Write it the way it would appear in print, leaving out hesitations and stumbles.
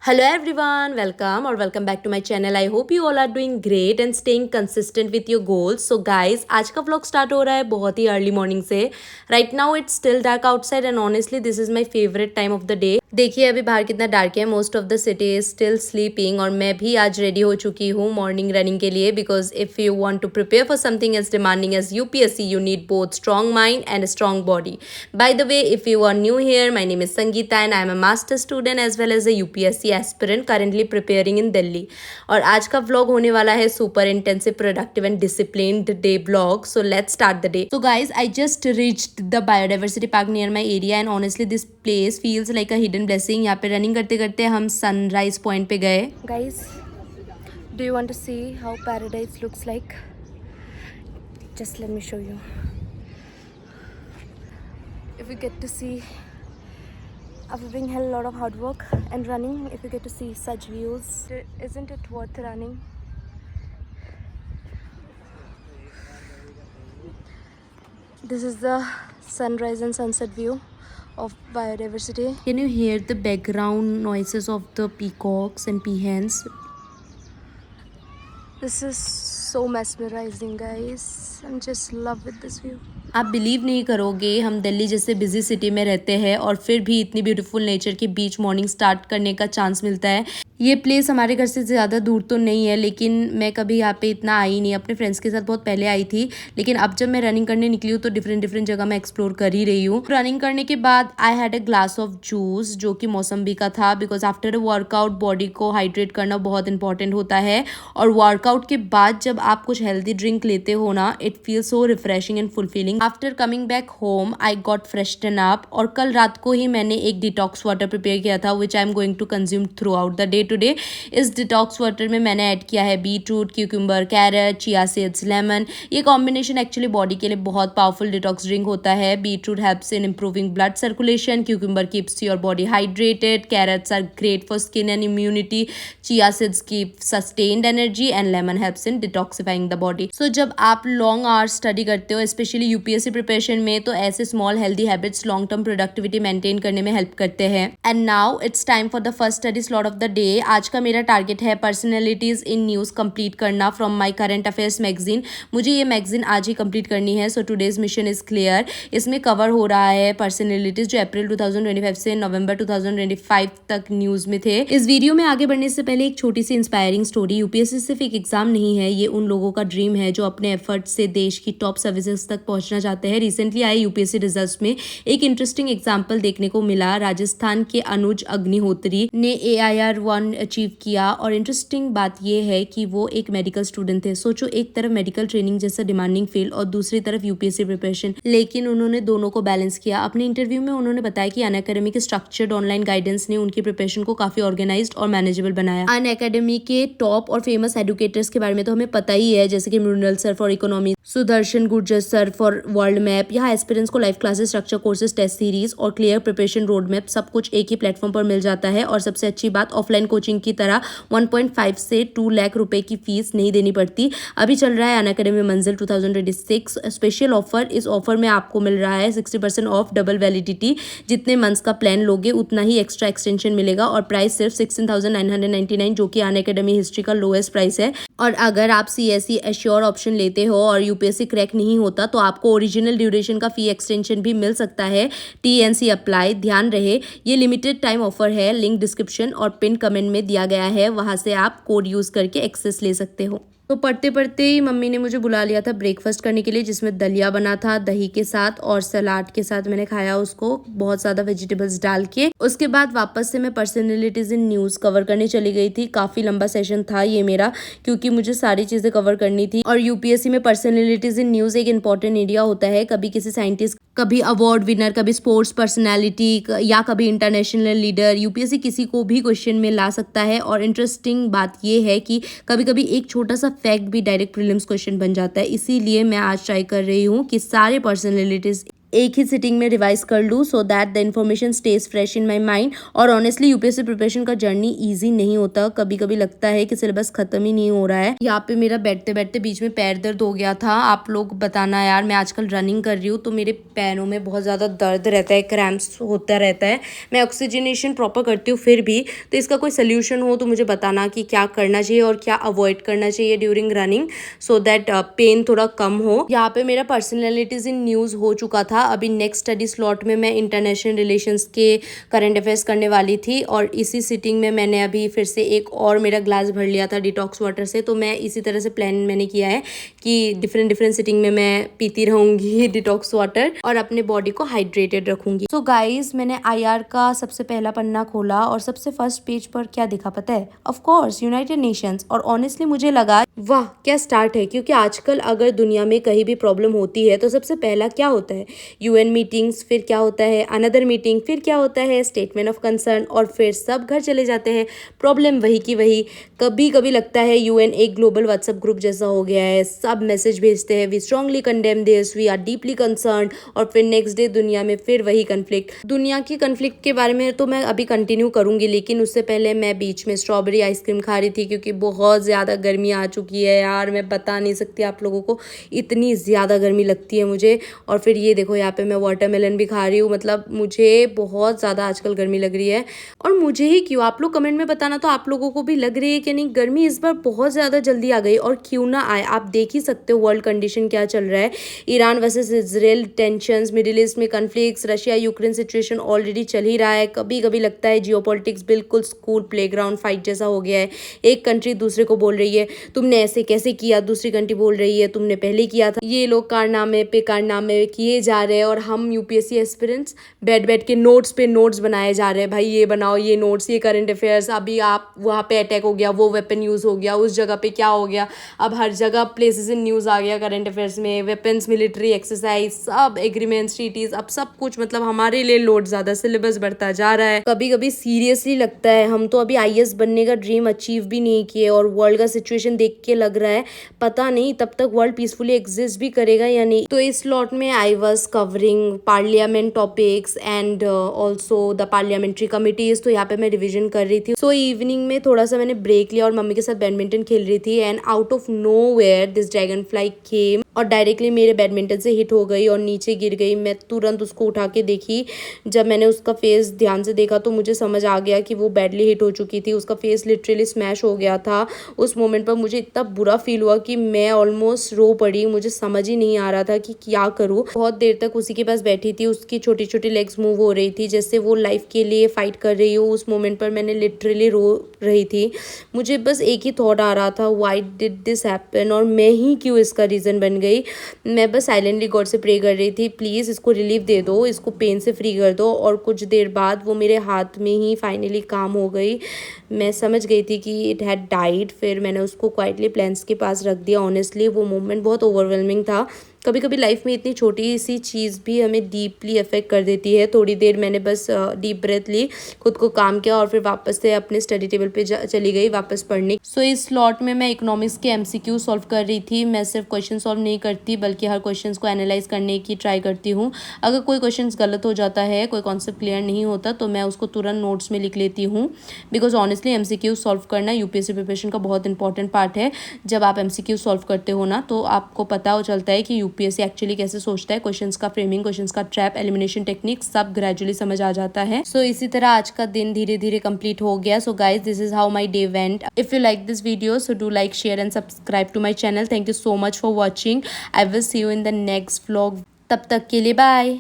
Hello everyone, welcome back to my channel. I hope you all are doing great and staying consistent with your goals. So guys, आज का vlog start हो रहा है बहुत ही early morning से. Right now it's still dark outside and honestly this is my favorite time of the day. देखिए अभी बाहर कितना डार्क है. Most of the city is still sleeping और मैं भी आज रेडी हो चुकी हूँ मॉर्निंग रनिंग के लिए because if you want to prepare for something as demanding as UPSC you need both strong mind and strong body. By the way, if you are new here, my name is Sangeeta and I am a master student as well as a UPSC aspirant currently preparing in Delhi. और आज का vlog होने वाला है super intensive, productive and disciplined day vlog. So let's start the day. So guys, I just reached the biodiversity park near my area and honestly this place feels like a hidden blessing. यहाँ पे running करते करते हम sunrise point पे गए. Guys, do you want to see how paradise looks like? Just let me show you. If you get to see after doing a lot of hard work and running, if you get to see such views, isn't it worth running? This is the sunrise and sunset view of biodiversity. Can you hear the background noises of the peacocks and peahens? This is so mesmerizing, guys. I'm just in love with this view. आप believe नहीं करोगे, हम दिल्ली जैसे busy city में रहते हैं और फिर भी इतनी ब्यूटीफुल नेचर के बीच मॉर्निंग स्टार्ट करने का चांस मिलता है. ये प्लेस हमारे घर से ज़्यादा दूर तो नहीं है लेकिन मैं कभी यहाँ पे इतना आई नहीं. अपने फ्रेंड्स के साथ बहुत पहले आई थी लेकिन अब जब मैं रनिंग करने निकली हूँ तो डिफरेंट जगह मैं एक्सप्लोर कर ही रही हूँ. रनिंग करने के बाद I had a glass of juice जो कि मौसम्बी का था because after a workout body को हाइड्रेट करना बहुत इंपॉर्टेंट होता है. और वर्कआउट के बाद जब आप कुछ हेल्दी ड्रिंक लेते हो ना, it feel so refreshing and fulfilling. After coming back home I got freshen up और कल रात को ही मैंने एक डिटॉक्स वाटर प्रिपेयर किया था which I am going to consume throughout the day today. इस डिटॉक्स वाटर में मैंने ऐड किया है beetroot, cucumber, carrot, chia seeds, lemon. ये कॉम्बिनेशन एक्चुअली बॉडी के लिए बहुत पावरफुल डिटॉक्स ड्रिंक होता है. Beetroot helps in improving blood circulation, cucumber keeps your body hydrated, carrots are great for skin and immunity, chia seeds keep sustained energy and lemon helps in detoxifying the body. सो जब आप long hours study करते हो specially UPSC preparation में तो ऐसे small healthy habits long term productivity maintain करने में help करते हैं. And now it's time for the first study slot of the day. आज का मेरा टारगेट है पर्सनैलिटीज इन न्यूज़ कंप्लीट करना from my current affairs magazine. मुझे ये मैगजीन आज ही कंप्लीट करनी है. So today's mission is clear. इसमें कवर हो रहा है पर्सनैलिटीज जो अप्रैल 2025 से नवंबर 2025 तक न्यूज़ में थे. इस वीडियो में आगे बढ़ने से पहले एक छोटी सी इंस्पायरिंग स्टोरी. यूपीएससी सिर्फ एक एग्जाम नहीं है, ये उन लोगों का ड्रीम है जो अपने एफर्ट से देश की टॉप सर्विसेज तक पहुंचना चाहते हैं. रिसेंटली आए यूपीएससी रिजल्ट्स में एक इंटरेस्टिंग एग्जाम्पल देखने को मिला. राजस्थान के अनुज अग्निहोत्री ने AIR-1 अचीव किया और इंटरेस्टिंग बात यह है कि वो एक मेडिकल स्टूडेंट थे. सोचो, एक तरफ मेडिकल ट्रेनिंग जैसा डिमांडिंग फील्ड और दूसरी तरफ यूपीएससी प्रिपरेशन, लेकिन उन्होंने दोनों को बैलेंस किया. अपने इंटरव्यू में उन्होंने बताया कि अनअकैडमी के स्ट्रक्चर्ड ऑनलाइन गाइडेंस ने उनकी प्रिपरेशन को काफी ऑर्गेनाइज्ड और मैनेजेबल बनाया. अनअकैडमी के टॉप और फेमस एडुकेटर्स के बारे में तो हमें पता ही है, जैसे कि Mrinal sir for economy, Sudarshan Gurjar sir for world map. यहाँ एस्पिरेंट्स को live classes, structure courses, test series और क्लियर प्रिपरेशन रोड मैप सब कुछ एक ही प्लेटफॉर्म पर मिल जाता है. और सबसे अच्छी बात, ऑफलाइन कोचिंग की तरह 1.5 से 2 लाख रुपए की फीस नहीं देनी पड़ती. अभी चल रहा है अनअकैडमी मंजिल 2026 स्पेशल ऑफर. इस ऑफर में आपको मिल रहा है 60% ऑफ, डबल वैलिडिटी. जितने मंथ्स का प्लान लोगे उतना ही एक्स्ट्रा एक्सटेंशन मिलेगा और प्राइस सिर्फ 16,999 जो कि अनअकैडमी हिस्ट्री का लोएस्ट प्राइस है. और अगर आप CSE एश्योर ऑप्शन लेते हो और यूपीएससी क्रैक नहीं होता तो आपको ओरिजिनल ड्यूरेशन का फी एक्सटेंशन भी मिल सकता है. TNC apply. ध्यान रहे ये लिमिटेड टाइम ऑफर है. लिंक डिस्क्रिप्शन और पिन कमेंट में दिया गया है, वहां से आप कोड यूज करके एक्सेस ले सकते हो. तो पढ़ते पढ़ते ही मम्मी ने मुझे बुला लिया था ब्रेकफास्ट करने के लिए, जिसमें दलिया बना था दही के साथ और सलाद के साथ मैंने खाया उसको बहुत ज़्यादा वेजिटेबल्स डाल के. उसके बाद वापस से मैं पर्सनैलिटीज इन न्यूज़ कवर करने चली गई थी. काफ़ी लंबा सेशन था ये मेरा क्योंकि मुझे सारी चीज़ें कवर करनी थी. और यूपीएससी में पर्सनैलिटीज इन न्यूज़ एक इंपॉर्टेंट एरिया होता है. कभी किसी साइंटिस्ट, कभी अवार्ड विनर, कभी स्पोर्ट्स पर्सनैलिटी या कभी इंटरनेशनल लीडर. यूपीएससी किसी को भी क्वेश्चन में ला सकता है. और इंटरेस्टिंग बात ये है कि कभी कभी एक छोटा सा फैक्ट भी डायरेक्ट प्रीलिम्स क्वेश्चन बन जाता है. इसीलिए मैं आज ट्राई कर रही हूँ कि सारे पर्सनैलिटीज एक ही सिटिंग में रिवाइज कर लूँ so that the information stage fresh in my mind. और ऑनेस्टली यूपीएससी प्रिपरेशन का जर्नी ईजी नहीं होता, कभी कभी लगता है कि सिलेबस खत्म ही नहीं हो रहा है। यहाँ पे मेरा बैठते बैठते बीच में पैर दर्द हो गया था। आप लोग बताना यार, मैं आजकल रनिंग कर रही हूँ तो मेरे पैरों में बहुत ज़्यादा दर्द रहता है, क्रैम्प्स होता रहता है। मैं ऑक्सीजनेशन प्रॉपर करती हूँ फिर भी, तो इसका कोई सोल्यूशन हो तो मुझे बताना कि क्या करना चाहिए और क्या अवॉइड करना चाहिए during running, so that pain थोड़ा कम हो। यहाँ पे मेरा पर्सनैलिटीज इन न्यूज़ हो चुका था। अभी नेक्स्ट स्टडी स्लॉट में मैं इंटरनेशनल रिलेशंस के करंट अफेयर्स करने वाली थी और इसी सिटिंग में मैंने अभी फिर से एक और मेरा ग्लास भर लिया था डिटॉक्स वाटर से। तो मैं इसी तरह से प्लान मैंने किया है कि डिफरेंट सिटिंग में मैं पीती रहूँगी डिटॉक्स वाटर और अपने बॉडी को हाइड्रेटेड रखूँगी। सो गाइज, मैंने IR का सबसे पहला पन्ना खोला और सबसे फर्स्ट पेज पर क्या दिखा पता है? Of course United Nations. और ऑनेस्टली मुझे लगा वाह क्या स्टार्ट है, क्योंकि आजकल अगर दुनिया में कहीं भी प्रॉब्लम होती है तो सबसे पहला क्या होता है? UN मीटिंग्स, फिर क्या होता है अनदर मीटिंग, फिर क्या होता है स्टेटमेंट ऑफ कंसर्न, और फिर सब घर चले जाते हैं, प्रॉब्लम वही की वही। कभी कभी लगता है UN एक ग्लोबल व्हाट्सएप ग्रुप जैसा हो गया है, सब मैसेज भेजते हैं, we strongly condemn this, we are deeply concern, और फिर नेक्स्ट डे दुनिया में फिर वही कन्फ्लिक्ट। दुनिया की कन्फ्लिक्ट के बारे में तो मैं अभी कंटिन्यू करूंगी, लेकिन उससे पहले मैं बीच में स्ट्रॉबेरी आइसक्रीम खा रही थी क्योंकि बहुत ज़्यादा गर्मी आ चुकी है यार, मैं बता नहीं सकती आप लोगों को, इतनी ज़्यादा गर्मी लगती है मुझे। और फिर ये देखो यहाँ पे मैं वाटरमेलन भी खा रही हूँ, मतलब मुझे बहुत ज़्यादा आजकल गर्मी लग रही है। और मुझे ही क्यों, आप लोग कमेंट में बताना तो आप लोगों को भी लग रही है कि नहीं गर्मी इस बार बहुत ज़्यादा जल्दी आ गई, और क्यों ना आए। आप देख ही सकते हो वर्ल्ड कंडीशन क्या चल रहा है, Iran versus Israel tensions, middle east में conflicts, Russia Ukraine situation already चल ही रहा है। कभी कभी लगता है जियोपॉलिटिक्स बिल्कुल स्कूल प्लेग्राउंड फाइट जैसा हो गया है। एक कंट्री दूसरे को बोल रही है तुमने ऐसे कैसे किया, दूसरी कंट्री बोल रही है तुमने पहले किया था। ये लोग कारनामे पे कारनामे किए जा रहे हैं और हम यूपीएससी एस्पिरेंट्स बैठ बैठ के नोट्स पे नोट्स बनाए जा रहे हैं। भाई ये बनाओ, ये नोट्स, ये करंट अफेयर्स, अभी आप वहाँ पे अटैक हो गया, वो वेपन यूज़ हो गया, उस जगह पे क्या हो गया। अब हर जगह प्लेसेस इन न्यूज़ आ गया करंट अफेयर्स में, वेपन्स, मिलिट्री एक्सरसाइज, सब एग्रीमेंट्स, ट्रीटीज, अब सब कुछ, मतलब हमारे लिए लोड ज़्यादा, सिलेबस बढ़ता जा रहा है। कभी कभी सीरियसली लगता है हम तो अभी IAS बनने का ड्रीम अचीव भी नहीं किए, और वर्ल्ड का सिचुएशन देख के लग रहा है पता नहीं तब तक वर्ल्ड पीसफुली एग्जिस्ट भी करेगा या नहीं। तो इस स्लॉट में I was covering parliament topics and also the parliamentary committees. तो यहाँ पे मैं रिविजन कर रही थी। सो इवनिंग में थोड़ा सा मैंने ब्रेक लिया और मम्मी के साथ बैडमिंटन खेल रही थी, and out of nowhere this dragonfly came और डायरेक्टली मेरे बैडमिंटन से हिट हो गई और नीचे गिर गई। मैं तुरंत उसको उठा के देखी, जब मैंने उसका फेस ध्यान से देखा तो मुझे समझ आ गया कि वो बैडली हिट हो चुकी थी, उसका फेस लिटरली स्मैश हो गया था। उस मोमेंट पर मुझे इतना बुरा फील हुआ कि मैं ऑलमोस्ट रो पड़ी, मुझे समझ ही नहीं आ रहा था कि क्या करूँ। बहुत देर तक उसी के पास बैठी थी, उसकी छोटी छोटी लेग्स मूव हो रही थी जैसे वो लाइफ के लिए फाइट कर रही हो। उस मोमेंट पर मैंने लिटरली रो रही थी। मुझे बस एक ही थॉट आ रहा था, व्हाई डिड दिस हैपन, और मैं ही क्यों इसका रीज़न बन गई। मैं बस साइलेंटली गॉड से प्रे कर रही थी, प्लीज़ इसको रिलीफ दे दो, इसको पेन से फ्री कर दो। और कुछ देर बाद वो मेरे हाथ में ही फाइनली काम हो गई। मैं समझ गई थी कि इट हैड डाइड। फिर मैंने उसको क्वाइटली प्लेंस के पास रख दिया। ऑनेस्टली वो मोमेंट बहुत ओवरवेलमिंग था। कभी कभी लाइफ में इतनी छोटी सी चीज़ भी हमें डीपली अफेक्ट कर देती है। थोड़ी देर मैंने बस डीप ब्रेथ ली, खुद को काम किया और फिर वापस से अपने स्टडी टेबल पे चली गई वापस पढ़ने। सो इस स्लॉट में मैं इकोनॉमिक्स के MCQ सॉल्व कर रही थी। मैं सिर्फ क्वेश्चन सॉल्व नहीं करती बल्कि हर क्वेश्चन को एनालाइज करने की ट्राई करती हूँ। अगर कोई क्वेश्चन गलत हो जाता है, कोई कॉन्सेप्ट क्लियर नहीं होता, तो मैं उसको तुरंत नोट्स में लिख लेती हूँ। बिकॉज ऑनेस्टली MCQ सॉल्व करना यूपीएससी प्रिपरेशन का बहुत इंपॉर्टेंट पार्ट है। जब आप MCQ सॉल्व करते हो ना, तो आपको पता चलता है कि यूपीएससी एक्चुअली कैसे सोचता है। क्वेश्चंस का फ्रेमिंग, क्वेश्चंस का ट्रैप, एलिमिनेशन टेक्निक सब ग्रेजुअली समझ आ जाता है। सो इसी तरह आज का दिन धीरे धीरे कंप्लीट हो गया। So guys, this is how my day went. If you like this video, so do like, share and subscribe to my channel. Thank you so much for watching. I will see you in the next vlog. तब तक के लिए bye.